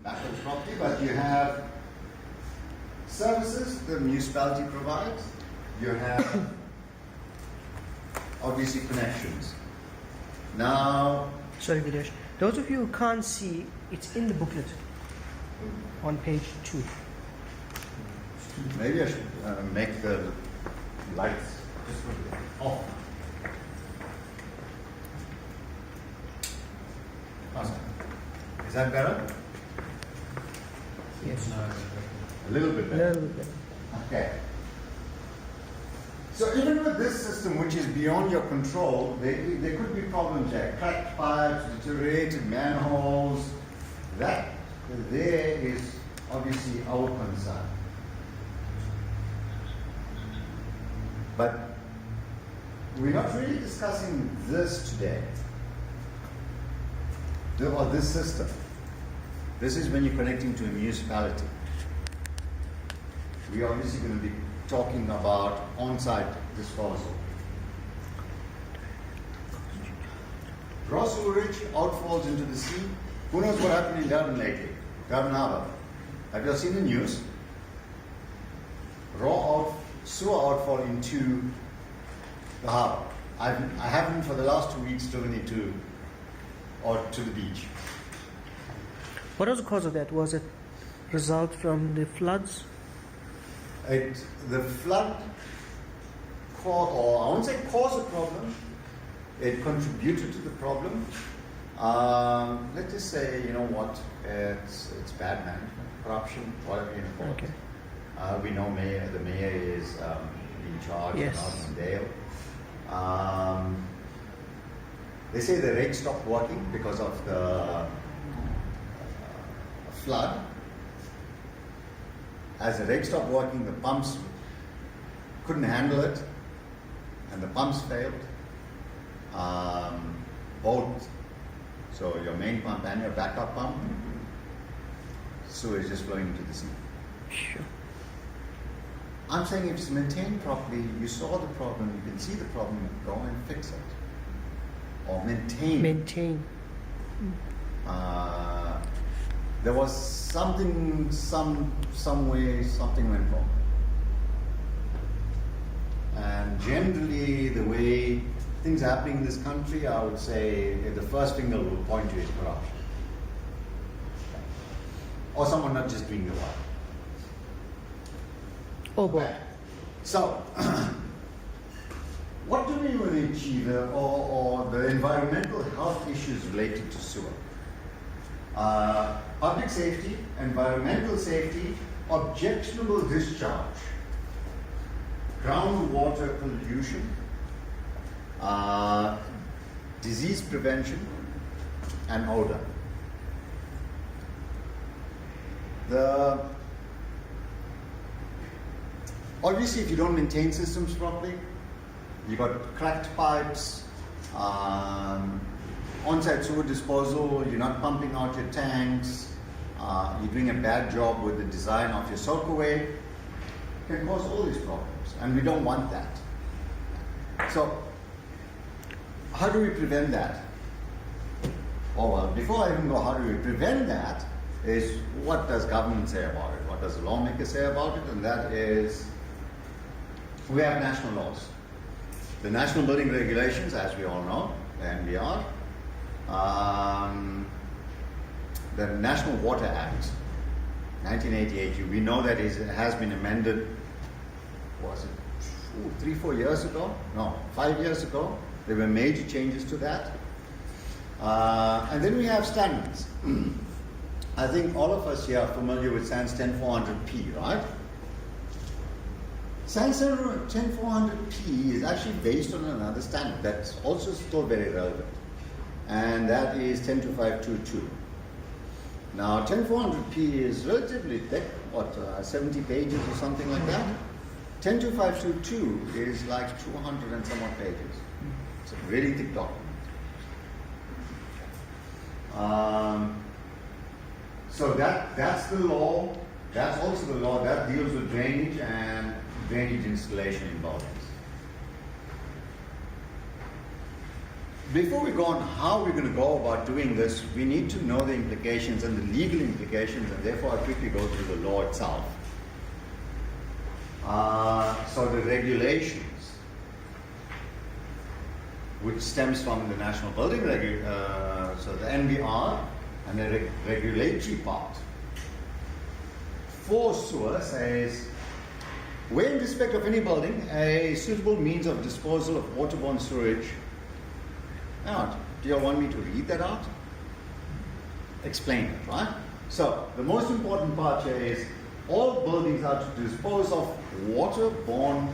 back of the property, but you have services the municipality provides. You have obviously connections. Now, Sorry, Videsh. Those of you who can't see, it's in the booklet on page 2. maybe I should make the lights just off. Awesome. Is that better? Yes. A little bit better. Little bit. Okay. So even with this system, which is beyond your control, there could be problems there. Cracked pipes, deteriorated manholes. That there is obviously our concern. But we're not really discussing this today. Or this system. This is when you're connecting to a municipality. We're obviously going to be talking about on-site disposal. Raw sewerage outfalls into the sea. Who knows what happened in Durban lately? Durban Harbour. Have you all seen the news? Sewer outfall into the harbour. I haven't for the last 2 weeks driven it to the beach. What was the cause of that? Was it result from the floods? The flood or I won't say caused a problem. It contributed to the problem. Let's just say, you know what, it's bad management, corruption, whatever you call it. Okay. We know the mayor is in charge, Yes. not in Dale. They say the rake stopped working because of the flood. As the rake stopped working, the pumps couldn't handle it, and the pumps failed. Both, so your main pump and your backup pump, sewage is flowing into the sea. Sure. I'm saying if it's maintained properly, you saw the problem, you can see the problem, go and fix it. Or maintain. Maintain. There was something, some way, something went wrong. And generally, the way things are happening in this country, I would say the first thing that will point to is corruption. Or someone not just doing the work. Oh boy. Okay. So, what do we want to achieve, or the environmental health issues related to sewer? Public safety, environmental safety, objectionable discharge, groundwater pollution, disease prevention, and odor. Obviously, if you don't maintain systems properly, you've got cracked pipes, on-site sewer disposal, you're not pumping out your tanks, you're doing a bad job with the design of your soakaway, can cause all these problems, and we don't want that. So, how do we prevent that? Oh well, before I even go, how do we prevent that, is what does government say about it? What does the lawmaker say about it? And that is, we have national laws. The National Building Regulations, as we all know, the NBR, the National Water Act, 1988. We know that it has been amended, was it 3-4 years ago? No, 5 years ago. There were major changes to that. And then we have standards. I think all of us here are familiar with SANS 10400P, right? SANS 10400P is actually based on another standard that's also still very relevant, and that is 10252. Now, 10400P is relatively thick, 70 pages or something like that. 10252 is like 200 and some odd pages. It's a really thick document. So that's the law. That's also the law that deals with drainage and drainage installation in buildings. before we go on how we're going to go about doing this, we need to know the implications and the legal implications, and therefore I'll quickly go through the law itself. So the regulations, which stems from the National Building so the NBR and the regulatory part for sewer says, where in respect of any building, a suitable means of disposal of waterborne sewage. Now, do you all want me to read that out? Explain it, right? So, the most important part here is all buildings are to dispose of waterborne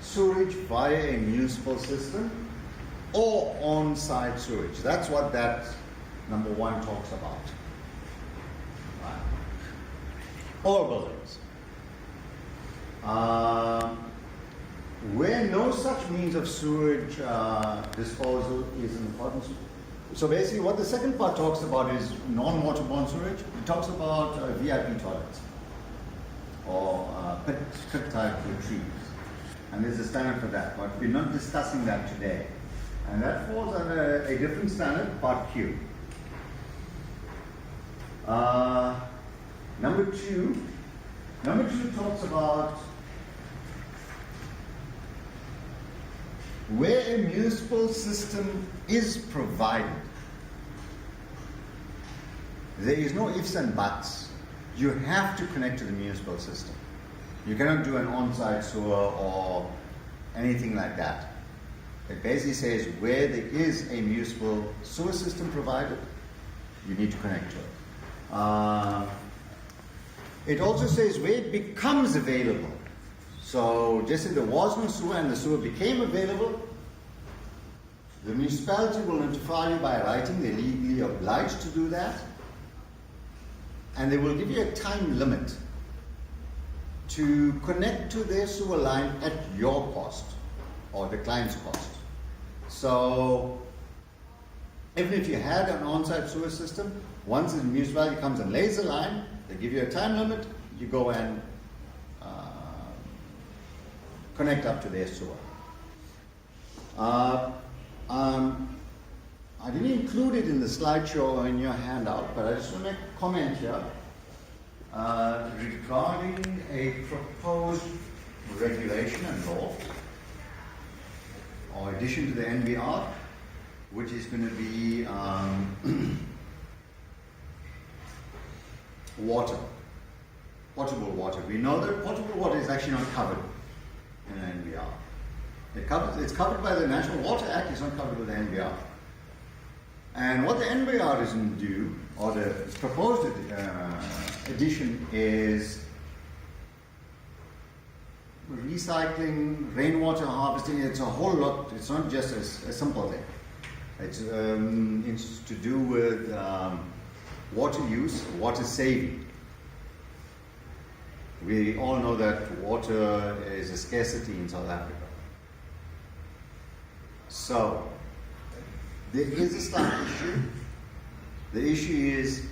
sewage via a municipal system or on-site sewage. That's what that number 1 talks about. Right. All buildings. Where no such means of sewage disposal is in accordance. So basically what the second part talks about is non-waterborne sewage. It talks about VIP toilets or pit type retrieves. And there's a standard for that, but we're not discussing that today. And that falls under a different standard, part Q. Number two talks about where a municipal system is provided. There is no ifs and buts. You have to connect to the municipal system. You cannot do an on-site sewer or anything like that. It basically says where there is a municipal sewer system provided, you need to connect to it. It also says where it becomes available. So just if there was no sewer and the sewer became available, the municipality will notify you by writing. They're legally obliged to do that. And they will give you a time limit to connect to their sewer line at your cost or the client's cost. So even if you had an on-site sewer system, once the municipality comes and lays the line, they give you a time limit, you go and connect up to their sewer. I didn't include it in the slideshow or in your handout, but I just want to make a comment here regarding a proposed regulation and law or addition to the NBR, which is going to be water, potable water. We know that potable water is actually not covered in the NBR. It's covered by the National Water Act, it's not covered with the NBR. And what the NBR is going to do, or the proposed addition, is recycling, rainwater harvesting. It's a whole lot. It's not just a simple thing. It's to do with water use, water saving. We all know that water is a scarcity in South Africa. So there is a slight issue. The issue is